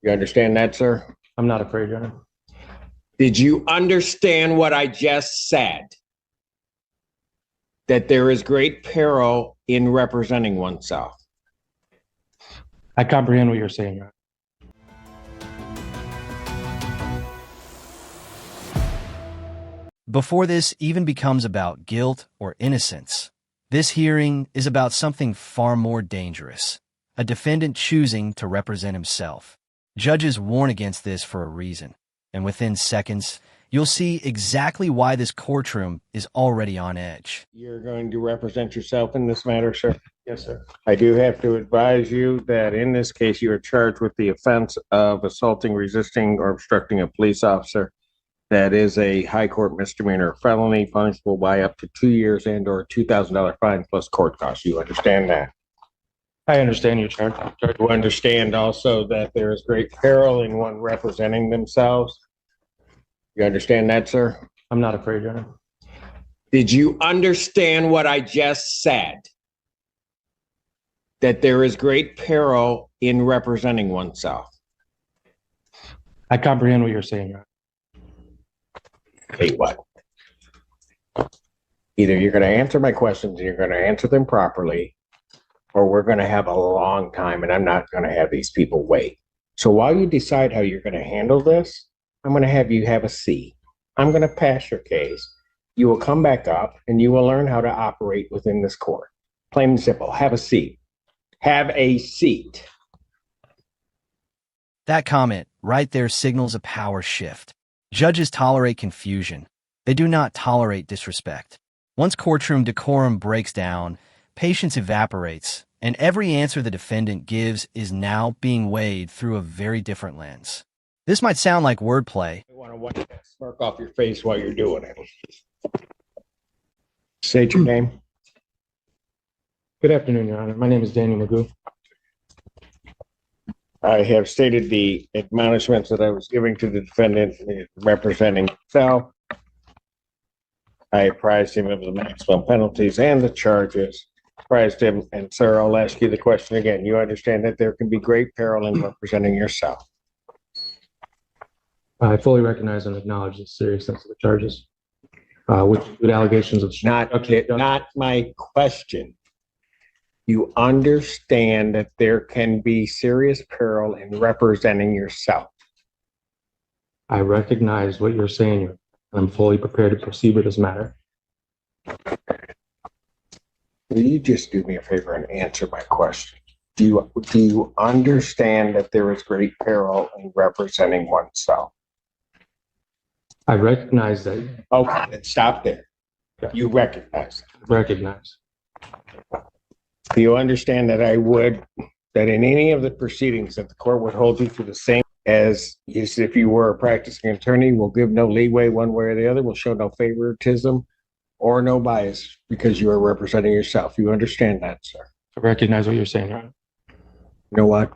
You understand that, sir? I'm not afraid, Your Honor. Did you understand what I just said? That there is great peril in representing oneself. I comprehend what you're saying, Your Honor. Before this even becomes about guilt or innocence, this hearing is about something far more dangerous: a defendant choosing to represent himself. Judges warn against this for a reason, and within seconds, you'll see exactly why this courtroom is already on edge. You're going to represent yourself in this matter, sir? Yes, sir. I do have to advise you that in this case, you are charged with the offense of assaulting, resisting, or obstructing a police officer. That is a high court misdemeanor felony, punishable by up to 2 years and or $2,000 fine plus court costs. You understand that? I understand your charge. You understand also that there is great peril in one representing themselves. You understand that, sir? I'm not afraid, Your Honor. Did you understand what I just said? That there is great peril in representing oneself. I comprehend what you're saying, Your Honor. Hey, what? Either you're going to answer my questions and you're going to answer them properly, or we're going to have a long time and I'm not going to have these people wait. So while you decide how you're going to handle this, I'm going to have you have a seat. I'm going to pass your case. You will come back up and you will learn how to operate within this court. Plain and simple. Have a seat. Have a seat. That comment right there signals a power shift. Judges tolerate confusion. They do not tolerate disrespect. Once courtroom decorum breaks down, patience evaporates, and every answer the defendant gives is now being weighed through a very different lens. This might sound like wordplay. I want to wipe that smirk off your face while you're doing it. State your name. Good afternoon, Your Honor. My name is Daniel Magoo. I have stated the admonishments that I was giving to the defendant representing himself. I apprised him of the maximum penalties and the charges. Apprised him, and sir, I'll ask you the question again. You understand that there can be great peril in representing yourself. I fully recognize and acknowledge the seriousness of the charges, which include allegations of Not my question. You understand that there can be serious peril in representing yourself. I recognize what you're saying, and I'm fully prepared to proceed with this matter. Will you just do me a favor and answer my question? Do you understand that there is great peril in representing oneself? I recognize that. Okay, then stop there. Yeah. You recognize that. Recognize. Do you understand that that in any of the proceedings that the court would hold you to the same as if you were a practicing attorney, will give no leeway one way or the other, will show no favoritism or no bias because you are representing yourself. You understand that, sir? I recognize what you're saying, Your Honor. You know what?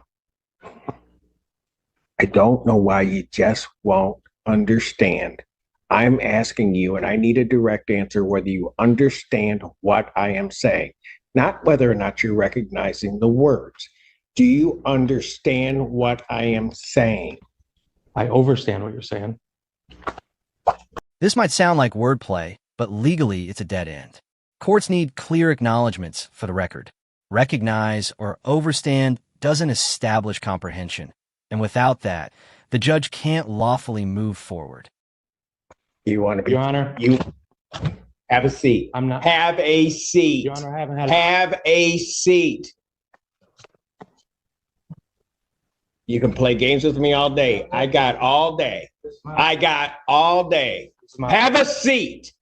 I don't know why you just won't understand. I'm asking you, and I need a direct answer, whether you understand what I am saying, not whether or not you're recognizing the words. Do you understand what I am saying? I overstand what you're saying. This might sound like wordplay, but legally it's a dead end. Courts need clear acknowledgments for the record. Recognize or overstand doesn't establish comprehension, and without that, the judge can't lawfully move forward. You want to be, Your Honor. You have a seat. I'm not. Have a seat. Your Honor, I haven't had. Have a seat. You can play games with me all day. I got all day. I got all day. Have a seat.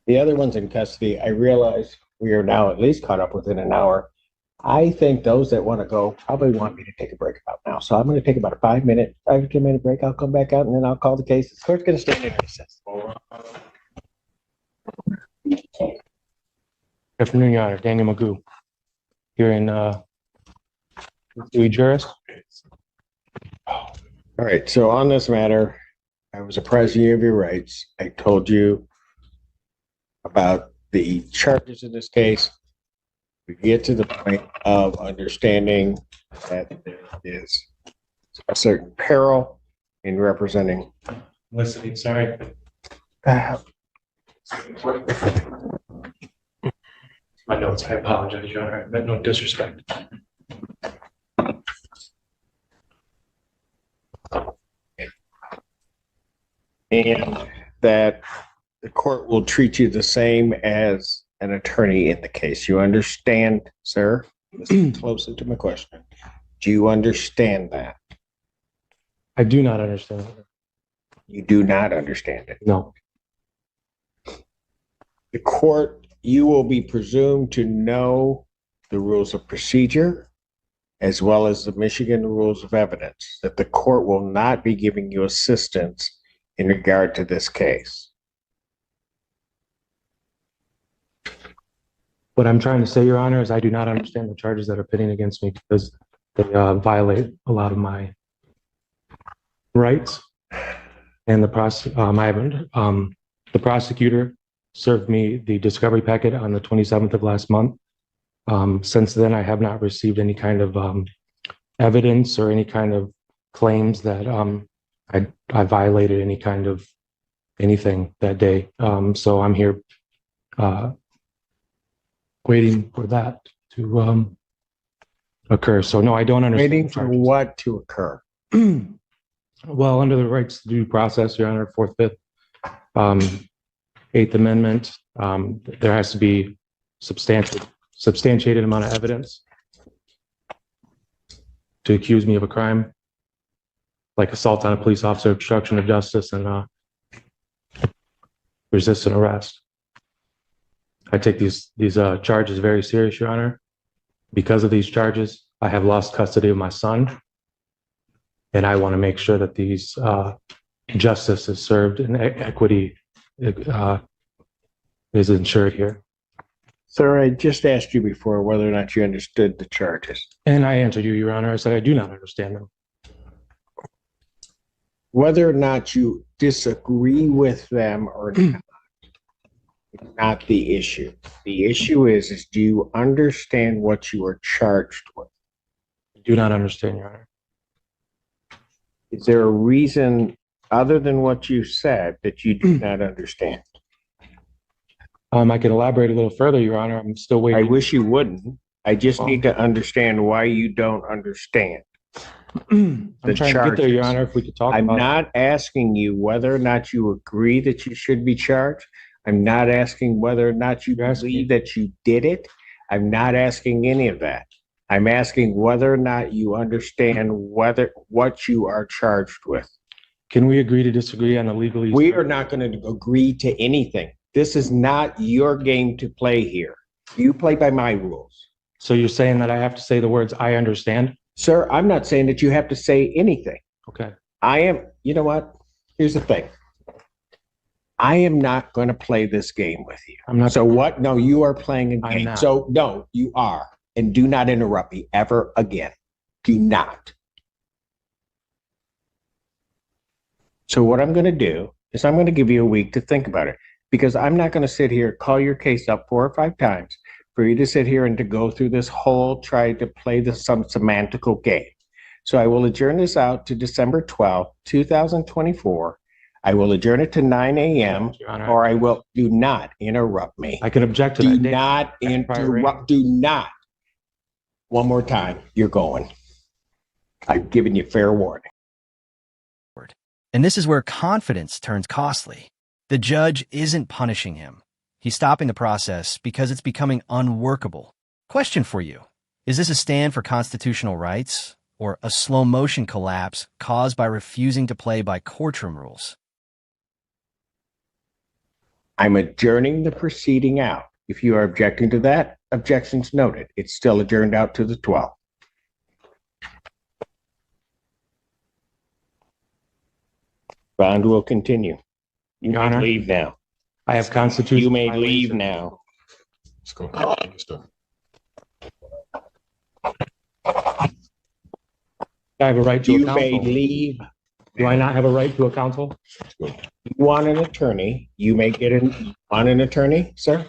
The other one's in custody. I realize we are now at least caught up within an hour. I think those that want to go probably want me to take a break about now. So I'm going to take about a 5 to 10 minute break. I'll come back out and then I'll call the case. The court's going to stand in recess. Good afternoon, Your Honor. Daniel Magoo. Here in Dewey Juris. All right. So on this matter, I was apprising you of your rights. I told you about the charges in this case. We get to the point of understanding that there is a certain peril in representing. Listening, sorry. My notes, I apologize, Your Honor. I meant no disrespect. And that the court will treat you the same as an attorney in the case. You understand, sir? Listen closely to my question. Do you understand that? I do not understand. You do not understand it. No. The court, you will be presumed to know the rules of procedure as well as the Michigan rules of evidence, that the court will not be giving you assistance in regard to this case. What I'm trying to say, Your Honor, is I do not understand the charges that are pitting against me because they violate a lot of my rights. And the prosecutor served me the discovery packet on the 27th of last month. Since then, I have not received any kind of evidence or any kind of claims that I violated any kind of anything that day. So I'm here waiting for that to occur. So no, I don't understand. Waiting for what to occur? Well, under the rights to due process, Your Honor, 4th, 5th, 8th Amendment, there has to be substantiated amount of evidence to accuse me of a crime, like assault on a police officer, obstruction of justice, and resisting arrest. I take these charges very serious, Your Honor. Because of these charges, I have lost custody of my son, and I want to make sure that these justice is served and equity is ensured here. Sir, I just asked you before whether or not you understood the charges. And I answered you, Your Honor. I said I do not understand them. Whether or not you disagree with them or not, is not the issue. The issue is do you understand what you are charged with? I do not understand, Your Honor. Is there a reason other than what you said that you do not understand? I can elaborate a little further, Your Honor. I'm still waiting. I wish you wouldn't. I just need to understand why you don't understand. I'm trying to get there, Your charges. Honor, if we could talk I'm about it. not asking you whether or not you agree that you should be charged. I'm not asking whether or not you You're asking- believe that you did it. I'm not asking any of that. I'm asking whether or not you understand what you are charged with. Can we agree to disagree on the legalese? We are not going to agree to anything. This is not your game to play here. You play by my rules. So you're saying that I have to say the words "I understand"? Sir, I'm not saying that you have to say anything. Okay. You know what? Here's the thing. I am not going to play this game with you. I'm not. So what? No, you are playing a I'm game. not. So no, you are. And do not interrupt me ever again. Do not. So what I'm going to do is I'm going to give you a week to think about it, because I'm not going to sit here, call your case up 4 or 5 times for you to sit here and to go through this whole, try to play some semantical game. So I will adjourn this out to December 12th, 2024. I will adjourn it to 9 a.m. Your Honor. or I will. Do not interrupt me. I can object to Do that. not interrupt. Do not. One more time. You're going. I've given you fair warning. And this is where confidence turns costly. The judge isn't punishing him. He's stopping the process because it's becoming unworkable. Question for you. Is this a stand for constitutional rights or a slow motion collapse caused by refusing to play by courtroom rules? I'm adjourning the proceeding out. If you are objecting to that, objections noted. It's still adjourned out to the 12th. Bond will continue. You Your may Honor. leave now. I have constitutional. You may leave violation. now. Let's go. Let's go. I have a right to a You may counsel. leave Do I not have a right to a counsel? You want an attorney, you may get on an attorney, sir?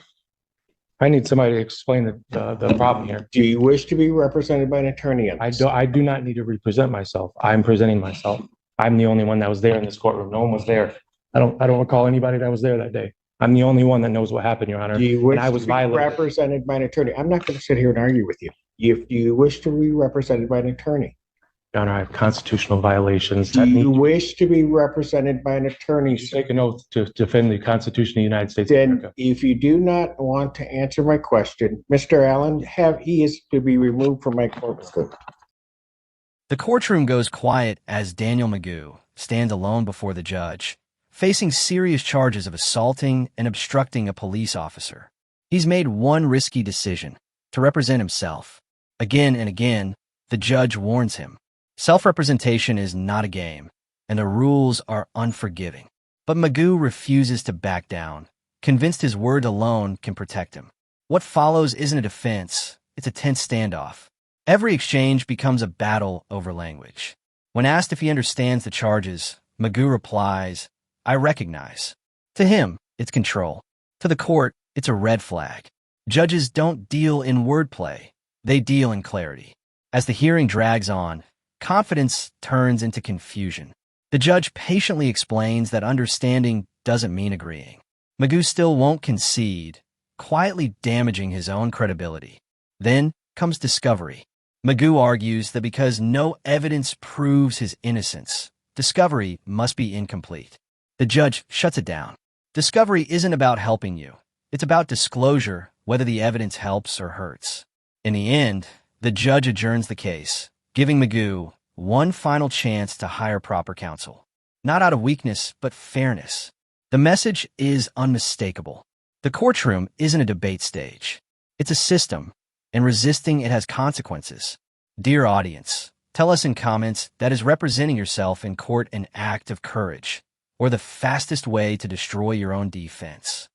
I need somebody to explain the problem here. Do you wish to be represented by an attorney on this? I do not need to represent myself. I'm presenting myself. I'm the only one that was there in this courtroom. No one was there. I don't recall anybody that was there that day. I'm the only one that knows what happened, Your Honor. Do you wish and I was to be violated. represented by an attorney? I'm not going to sit here and argue with you. If you wish to be represented by an attorney, Your Honor, I have constitutional violations. do you wish to be represented by an attorney? You take an oath to defend the Constitution of the United States of Then, America. if you do not want to answer my question, Mr. Allen, he is to be removed from my courtroom. The courtroom goes quiet as Daniel Magoo stands alone before the judge, facing serious charges of assaulting and obstructing a police officer. He's made one risky decision: to represent himself. Again and again, the judge warns him. Self-representation is not a game, and the rules are unforgiving. But Magoo refuses to back down, convinced his word alone can protect him. What follows isn't a defense, it's a tense standoff. Every exchange becomes a battle over language. When asked if he understands the charges, Magoo replies, "I recognize." To him, it's control. To the court, it's a red flag. Judges don't deal in wordplay, they deal in clarity. As the hearing drags on, confidence turns into confusion. The judge patiently explains that understanding doesn't mean agreeing. Magoo still won't concede, quietly damaging his own credibility. Then comes discovery. Magoo argues that because no evidence proves his innocence, discovery must be incomplete. The judge shuts it down. Discovery isn't about helping you. It's about disclosure, whether the evidence helps or hurts. In the end, the judge adjourns the case, giving Magoo one final chance to hire proper counsel. Not out of weakness, but fairness. The message is unmistakable. The courtroom isn't a debate stage. It's a system, and resisting it has consequences. Dear audience, tell us in comments, that is representing yourself in court an act of courage, or the fastest way to destroy your own defense?